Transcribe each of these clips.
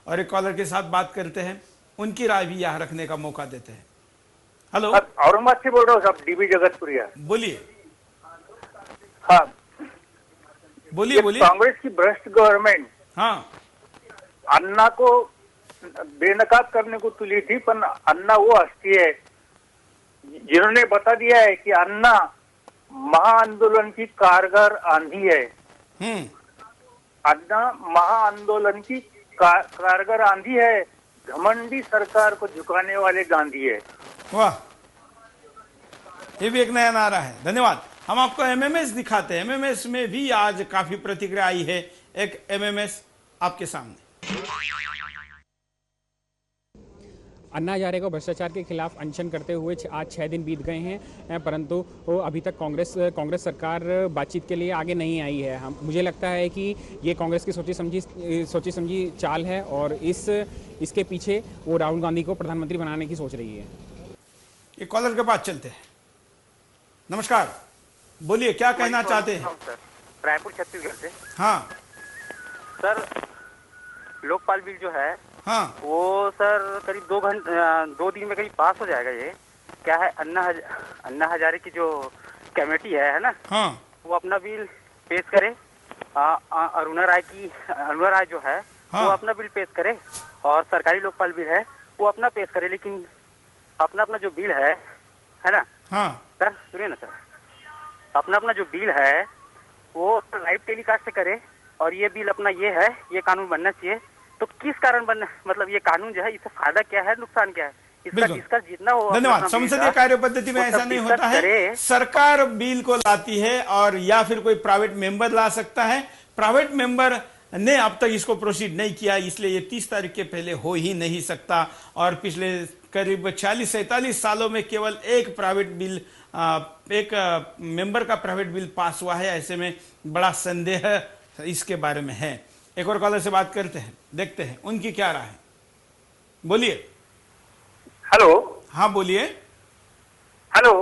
और एक कॉलर के साथ बात करते हैं, उनकी राय भी यहाँ रखने का मौका देते हैं। हेलो, औरंगाबाद से बोल रहा हूँ साहब, डीबी जगतपुरिया। बोलिए। हाँ बोलिए बोलिए। कांग्रेस की भ्रष्ट गवर्नमेंट हाँ, अन्ना को बेनकाब करने को तुली थी, पर अन्ना वो हस्ती है जिन्होंने बता दिया है कि अन्ना महाआंदोलन की कारगर आंधी है। अन्ना महाआंदोलन की कारगर आंधी है, घमंडी सरकार को झुकाने वाले गांधी है। वाह, ये भी एक नया नारा है। धन्यवाद। हम आपको एमएमएस दिखाते हैं। एमएमएस में भी आज काफी प्रतिक्रिया आई है। एक एमएमएस आपके सामने। अन्ना हजारे को भ्रष्टाचार के खिलाफ अनशन करते हुए आज 6 दिन बीत गए हैं, परंतु अभी तक कांग्रेस सरकार बातचीत के लिए आगे नहीं आई है। मुझे लगता है कि ये कांग्रेस की सोची समझी चाल है और इसके पीछे वो राहुल गांधी को प्रधानमंत्री बनाने की सोच रही है। एक कॉलर के पास चलते हैं। नमस्कार, बोलिए, क्या कहना चाहते हैं? रायपुर छत्तीसगढ़ से। हाँ सर, लोकपाल बिल जो है, हाँ, वो सर करीब 2 दिन में करीब पास हो जाएगा। ये क्या है, अन्ना हजारे की जो कमेटी है ना, हाँ, वो अपना बिल पेश करे। अरुणा राय जो है, हाँ, वो अपना बिल पेश करे, और सरकारी लोकपाल बिल है वो अपना पेश करे। लेकिन अपना जो बिल है ना, हाँ सर सुनिए ना सर, अपना जो बिल है वो लाइव टेलीकास्ट से करे, और ये बिल अपना ये कानून बनना चाहिए। तो किस कारण मतलब ये कानून जो है, इससे फायदा क्या है, नुकसान क्या है, इसका जितना हो। धन्यवाद। संसदीय कार्य पद्धति में ऐसा नहीं होता है। सरकार बिल को लाती है और या फिर कोई प्राइवेट मेंबर ला सकता है। प्राइवेट मेंबर ने अब तक इसको प्रोसीड नहीं किया, इसलिए ये 30 तारीख के पहले हो ही नहीं सकता। और पिछले करीब 46-47 सालों में केवल एक प्राइवेट बिल, एक मेंबर का प्राइवेट बिल पास हुआ है। ऐसे में बड़ा संदेह इसके बारे में है। एक और कॉलर से बात करते हैं, देखते हैं उनकी क्या राय है। बोलिए। हेलो। हाँ बोलिए। हेलो।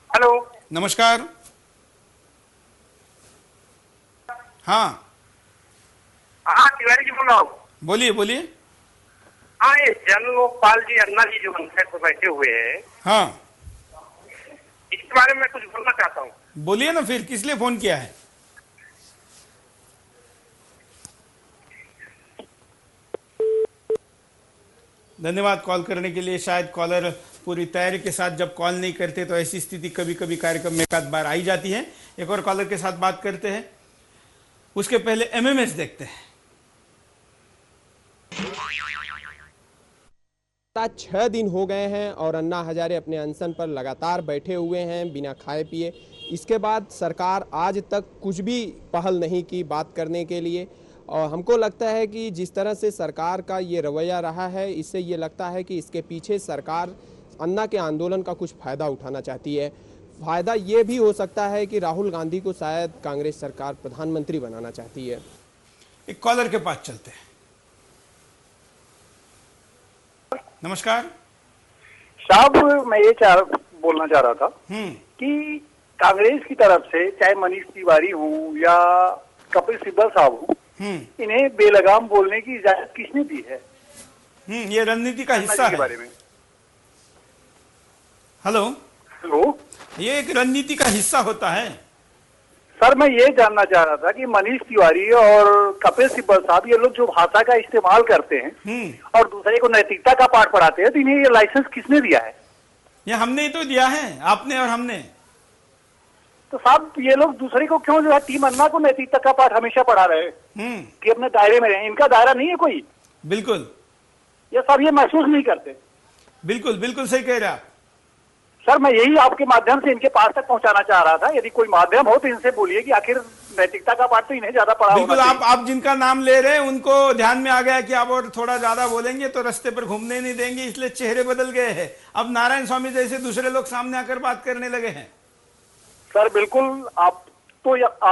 हेलो, नमस्कार। हाँ हाँ, तिवारी जी बोल रहा हूँ। बोलिए बोलिए। हाँ, ये जन लोकपाल जी अन्ना जी जो मंच पर बैठे हुए हैं, हाँ, इसके बारे में कुछ बोलना चाहता हूँ। बोलिए ना, फिर किस लिए फोन किया है? धन्यवाद कॉल करने के लिए। शायद कॉलर पूरी तैयारी के साथ जब कॉल नहीं करते तो ऐसी स्थिति कभी कभी कार्यक्रम में एक आध बार आई जाती है। एक और कॉलर के साथ बात करते हैं, उसके पहले एमएमएस देखते हैं। 6 दिन हो गए हैं और अन्ना हजारे अपने अनशन पर लगातार बैठे हुए हैं बिना खाए पिए। इसके बाद सरकार आज तक कुछ भी पहल नहीं की बात करने के लिए। और हमको लगता है कि जिस तरह से सरकार का ये रवैया रहा है, इससे ये लगता है कि इसके पीछे सरकार अन्ना के आंदोलन का कुछ फ़ायदा उठाना चाहती है। फ़ायदा ये भी हो सकता है कि राहुल गांधी को शायद कांग्रेस सरकार प्रधानमंत्री बनाना चाहती है। एक कॉलर के पास चलते हैं। नमस्कार साहब, मैं ये बोलना चाह रहा था कि कांग्रेस की तरफ से चाहे मनीष तिवारी हो या कपिल सिब्बल साहब हो, इन्हें बेलगाम बोलने की इजाजत किसने दी है? ये रणनीति का हिस्सा है। बारे में हेलो हेलो, ये एक रणनीति का हिस्सा होता है। सर मैं ये जानना चाह रहा था कि मनीष तिवारी और कपिल सिब्बल साहब, ये लोग जो भाषा का इस्तेमाल करते हैं और दूसरे को नैतिकता का पाठ पढ़ाते हैं, तो इन्हें ये लाइसेंस किसने दिया है? ये हमने ही तो दिया है, आपने और हमने। तो साहब ये लोग दूसरे को क्यों जो है टीम अन्ना को नैतिकता का पाठ हमेशा पढ़ा रहे हैं कि अपने दायरे में रहें? इनका दायरा नहीं है कोई। बिल्कुल, ये सब ये महसूस नहीं करते। बिल्कुल बिल्कुल सही कह रहे आप। सर मैं यही आपके माध्यम से इनके पास तक पहुंचाना चाह रहा था। यदि कोई माध्यम हो तो इनसे बोलिए कि आखिर नैतिकता का पाठ तो इन्हें ज्यादा पढ़ा। बिल्कुल, आप जिनका नाम ले रहे हैं उनको ध्यान में आ गया कि आप और थोड़ा ज्यादा बोलेंगे तो रास्ते पर घूमने नहीं देंगे, इसलिए चेहरे बदल गए हैं। अब नारायण स्वामी जैसे दूसरे लोग सामने आकर बात करने लगे हैं। सर बिल्कुल, आप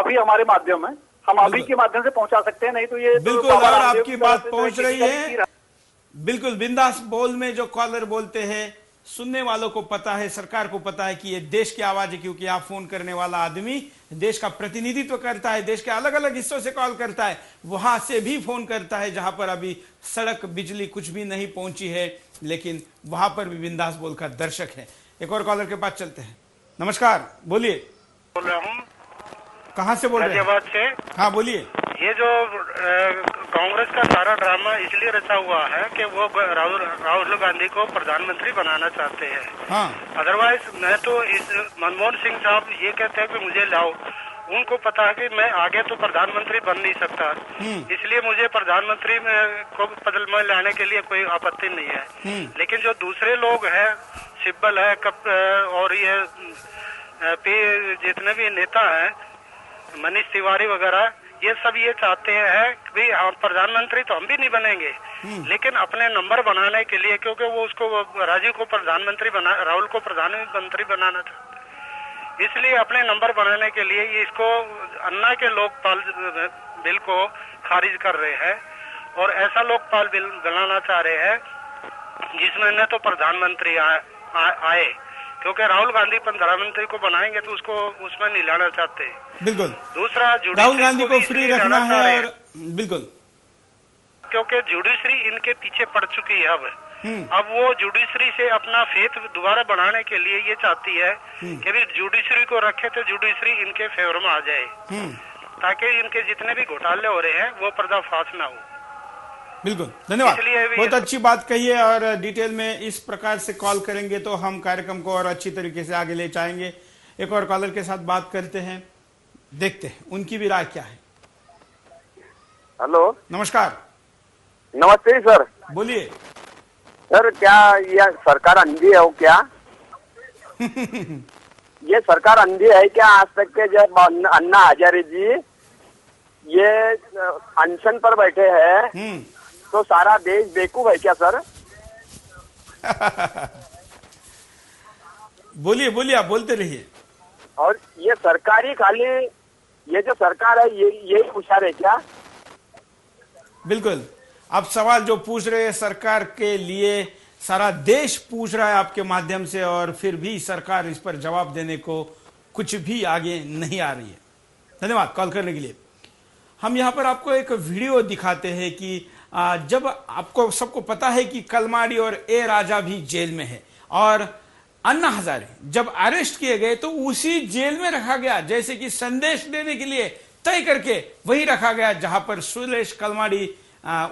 ही हमारे माध्यम है, हम आप ही के माध्यम से पहुंचा सकते हैं, नहीं तो ये बिल्कुल। और आपकी बात पहुंच रही है। बिल्कुल बिंदास बोल में जो कॉलर बोलते हैं सुनने वालों को पता है, सरकार को पता है कि ये देश की आवाज है, क्योंकि आप फोन करने वाला आदमी देश का प्रतिनिधित्व करता है, देश के अलग अलग हिस्सों से कॉल करता है, वहां से भी फोन करता है जहां पर अभी सड़क बिजली कुछ भी नहीं पहुंची है, लेकिन वहां पर भी बिंदास बोलकर दर्शक है। एक और कॉलर के पास चलते हैं। नमस्कार, बोलिए। बोल रहा हूँ, कहाँ से बोल रहे हैं? गाजियाबाद से। हाँ बोलिए। ये जो कांग्रेस का सारा ड्रामा इसलिए रचा हुआ है कि वो राहुल गांधी को प्रधानमंत्री बनाना चाहते हैं। हाँ। अदरवाइज मैं तो इस मनमोहन सिंह साहब ये कहते हैं कि मुझे लाओ, उनको पता है कि मैं आगे तो प्रधानमंत्री बन नहीं सकता, इसलिए मुझे प्रधानमंत्री को बदल में लाने के लिए कोई आपत्ति नहीं है। लेकिन जो दूसरे लोग हैं, सिब्बल है और ये जितने भी नेता हैं, मनीष तिवारी वगैरह, ये सब ये चाहते हैं कि हम प्रधानमंत्री तो हम भी नहीं बनेंगे, लेकिन अपने नंबर बनाने के लिए, क्योंकि वो उसको राजीव को प्रधानमंत्री राहुल को प्रधानमंत्री बनाना चाहते, इसलिए अपने नंबर बनाने के लिए ये इसको अन्ना के लोकपाल बिल को खारिज कर रहे हैं और ऐसा लोकपाल बिल बनाना चाह रहे हैं जिसमें न तो प्रधानमंत्री आए, क्योंकि राहुल गांधी प्रधानमंत्री को बनाएंगे तो उसको उसमें नहीं लाना चाहते। बिल्कुल। दूसरा, राहुल गांधी को फ्री रखना है और बिल्कुल, क्योंकि जुडिशरी इनके पीछे पड़ चुकी है। अब वो जुडिशरी से अपना फेथ दोबारा बढ़ाने के लिए ये चाहती है कि भी जुडिशरी को रखे तो जुडिशरी इनके फेवर में आ जाए, ताकि इनके जितने भी घोटाले हो रहे हैं वो पर्दाफाश ना हो। बिल्कुल, धन्यवाद, बहुत अच्छी बात कही है। और डिटेल में इस प्रकार से कॉल करेंगे तो हम कार्यक्रम को और अच्छी तरीके से आगे ले जाएंगे। एक और कॉलर के साथ बात करते हैं, देखते हैं उनकी भी राय क्या है। हेलो, नमस्कार। नमस्ते सर। बोलिए सर, क्या यह सरकार अंधी है क्या? ये सरकार अंधी है क्या? आज तक के जब अन्ना हजारे जी ये अनशन पर बैठे हैं तो सारा देश बेवकूफ है क्या सर? बोलिए बोलिए, आप बोलते रहिए। और ये सरकारी खाली ये जो सरकार है यही होशियार है क्या? बिल्कुल, आप सवाल जो पूछ रहे हैं सरकार के लिए सारा देश पूछ रहा है आपके माध्यम से, और फिर भी सरकार इस पर जवाब देने को कुछ भी आगे नहीं आ रही है। धन्यवाद कॉल करने के लिए। हम यहाँ पर आपको एक वीडियो दिखाते हैं कि जब आपको सबको पता है कि कलमाड़ी और ए राजा भी जेल में है और अन्ना हजारे जब अरेस्ट किए गए तो उसी जेल में रखा गया, जैसे कि संदेश देने के लिए तय करके वही रखा गया जहां पर सुरेश कलमाड़ी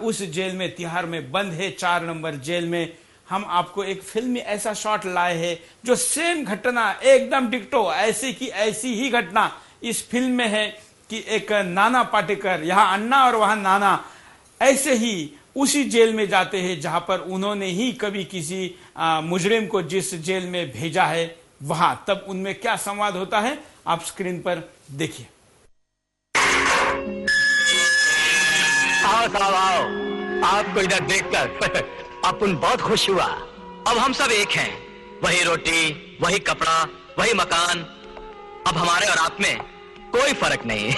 उस जेल में तिहाड़ में बंद है, 4 नंबर जेल में। हम आपको एक फिल्म में ऐसा शॉट लाए हैं जो सेम घटना एकदम डिक्टो ऐसी की ऐसी ही घटना इस फिल्म में है कि एक नाना पाटेकर, यहां अन्ना और वहां नाना ऐसे ही उसी जेल में जाते हैं जहां पर उन्होंने ही कभी किसी मुजरिम को जिस जेल में भेजा है वहां, तब उनमें क्या संवाद होता है आप स्क्रीन पर देखिए। आओ साहब आओ, आपको इधर देखकर अपन बहुत खुश हुआ। अब हम सब एक हैं, वही रोटी, वही कपड़ा, वही मकान। अब हमारे और आप में कोई फर्क नहीं।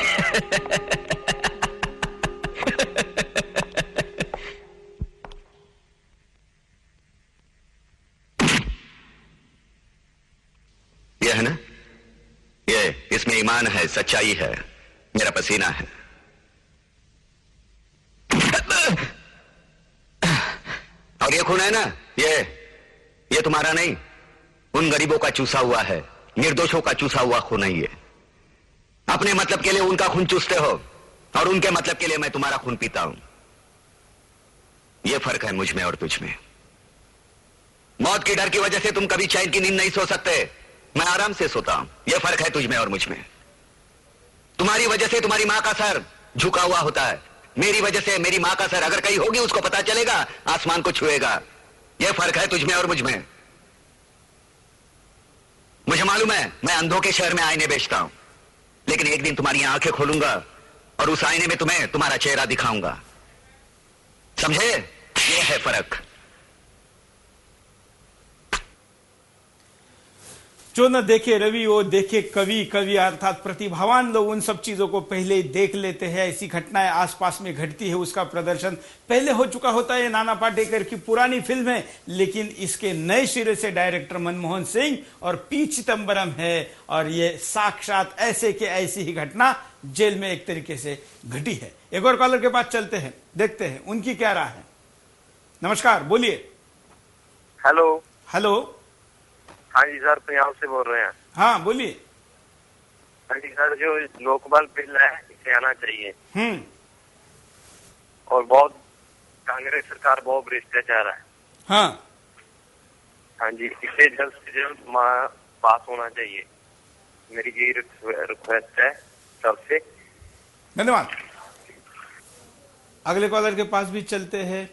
ये है ना, ये इसमें ईमान है, सच्चाई है, मेरा पसीना है। और ये खून है ना, ये तुम्हारा नहीं, उन गरीबों का चूसा हुआ है, निर्दोषों का चूसा हुआ खून है ये। अपने मतलब के लिए उनका खून चूसते हो और उनके मतलब के लिए मैं तुम्हारा खून पीता हूं। यह फर्क है मुझ में और तुझ में। मौत के डर की वजह से तुम कभी चैन की नींद नहीं सो सकते, मैं आराम से सोता हूं। यह फर्क है तुझ में और मुझ में। तुम्हारी वजह से तुम्हारी मां का सर झुका हुआ होता है, मेरी वजह से मेरी मां का सर अगर कहीं होगी उसको पता चलेगा, आसमान को छुएगा। यह फर्क है तुझ में और मुझ में। मुझे मालूम है मैं अंधों के शहर में आईने बेचता हूं, लेकिन एक दिन तुम्हारी आंखें खोलूंगा और उस आईने में तुम्हें तुम्हारा चेहरा दिखाऊंगा। समझे? यह है फर्क। जो न देखे रवि वो देखे कवि, कवि अर्थात प्रतिभावान लोग उन सब चीजों को पहले ही देख लेते हैं। ऐसी घटनाएं आसपास में घटती है, उसका प्रदर्शन पहले हो चुका होता है। नाना पाटेकर की पुरानी फिल्म है, लेकिन इसके नए सिरे से डायरेक्टर मनमोहन सिंह और पी चिदम्बरम है, और ये साक्षात ऐसे के ऐसी ही घटना जेल में एक तरीके से घटी है। एक और कॉलर के पास चलते हैं, देखते हैं उनकी क्या राय है। नमस्कार, बोलिए। हेलो। हेलो। हाँ जी सर, पंजाब से बोल रहे हैं। हाँ बोलिए। हाँ जी सर, जो लोकपाल बिल है इसे आना चाहिए। और बहुत कांग्रेस सरकार बहुत भ्रष्टाचार है। हाँ हाँ जी, इसे जल्द से जल्द पास होना चाहिए, मेरी यही रिक्वेस्ट है सबसे। धन्यवाद। अगले कॉलर के पास भी चलते हैं।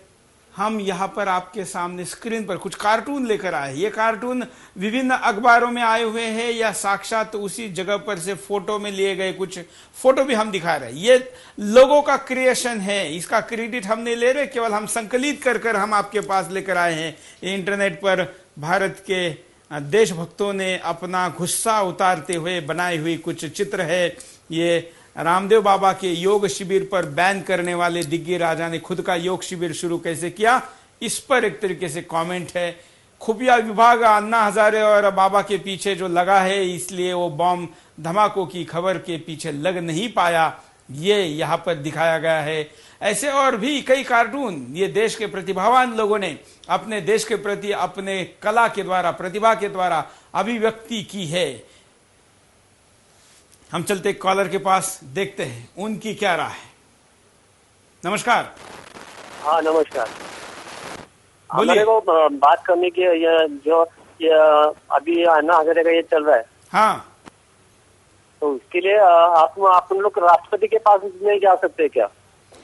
हम यहाँ पर आपके सामने स्क्रीन पर कुछ कार्टून लेकर आए। ये कार्टून विभिन्न अखबारों में आए हुए हैं या साक्षात उसी जगह पर से फोटो में लिए गए कुछ फोटो भी हम दिखा रहे हैं। ये लोगों का क्रिएशन है, इसका क्रेडिट हम नहीं ले रहे, केवल हम संकलित कर हम आपके पास लेकर आए हैं। इंटरनेट पर भारत के देशभक्तों ने अपना गुस्सा उतारते हुए बनाई हुई कुछ चित्र है। ये रामदेव बाबा के योग शिविर पर बैन करने वाले दिग्गी राजा ने खुद का योग शिविर शुरू कैसे किया, इस पर एक तरीके से कमेंट है। खुफिया विभाग अन्ना हजारे और बाबा के पीछे जो लगा है, इसलिए वो बम धमाकों की खबर के पीछे लग नहीं पाया, ये यहाँ पर दिखाया गया है। ऐसे और भी कई कार्टून ये देश के प्रतिभावान लोगों ने अपने देश के प्रति अपने कला के द्वारा, प्रतिभा के द्वारा अभिव्यक्ति की है। हम चलते कॉलर के पास, देखते हैं उनकी क्या राय है। नमस्कार। हाँ नमस्कार। बोलिए। को बात करने की ये अभी अन्ना हजारे का ये चल रहा है। हाँ, तो उसके लिए आप लोग राष्ट्रपति के पास नहीं जा सकते क्या?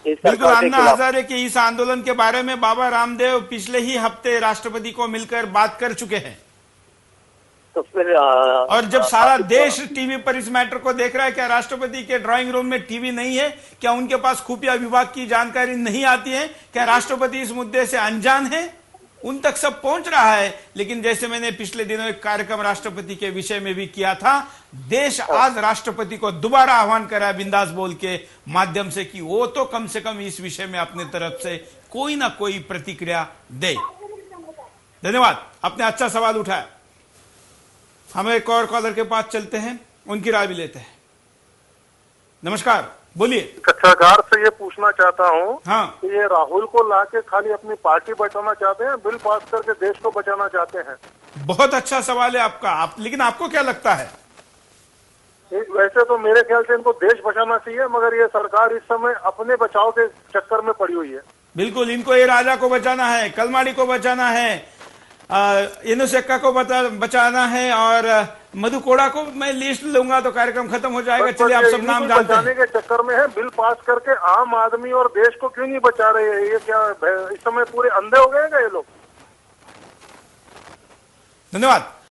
बिल्कुल। अन्ना हजारे के इस आंदोलन के बारे में बाबा रामदेव पिछले ही हफ्ते राष्ट्रपति को मिलकर बात कर चुके हैं। तो फिर और जब सारा देश टीवी पर इस मैटर को देख रहा है, क्या राष्ट्रपति के ड्राइंग रूम में टीवी नहीं है? क्या उनके पास खुफिया विभाग की जानकारी नहीं आती है? क्या राष्ट्रपति इस मुद्दे से अनजान है? उन तक सब पहुंच रहा है। लेकिन जैसे मैंने पिछले दिनों एक कार्यक्रम राष्ट्रपति के विषय में भी किया था, देश आज राष्ट्रपति को दोबारा आह्वान करा बिंदास बोल के माध्यम से कि वो तो कम से कम इस विषय में अपने तरफ से कोई ना कोई प्रतिक्रिया दे। धन्यवाद, आपने अच्छा सवाल उठाया। हम एक और कॉलर के पास चलते हैं, उनकी राय भी लेते हैं। नमस्कार, बोलिए। सरकार से ये पूछना चाहता हूँ, हाँ, कि ये राहुल को लाके खाली अपनी पार्टी बचाना चाहते हैं, बिल पास करके देश को बचाना चाहते हैं? बहुत अच्छा सवाल है आपका। लेकिन आपको क्या लगता है? वैसे तो मेरे ख्याल से इनको देश बचाना चाहिए, मगर ये सरकार इस समय अपने बचाव के चक्कर में पड़ी हुई है। बिल्कुल, इनको ये राजा को बचाना है, कलमाड़ी को बचाना है, इनुसेक्का को बचाना है, और मधु कोड़ा को मैं लिस्ट लूंगा तो कार्यक्रम खत्म हो जाएगा। चलिए, आप सब नाम जानते हैं। बचाने के चक्कर में है, बिल पास करके आम आदमी और देश को क्यों नहीं बचा रहे हैं? ये क्या इस समय पूरे अंधे हो गए ये लोग? धन्यवाद।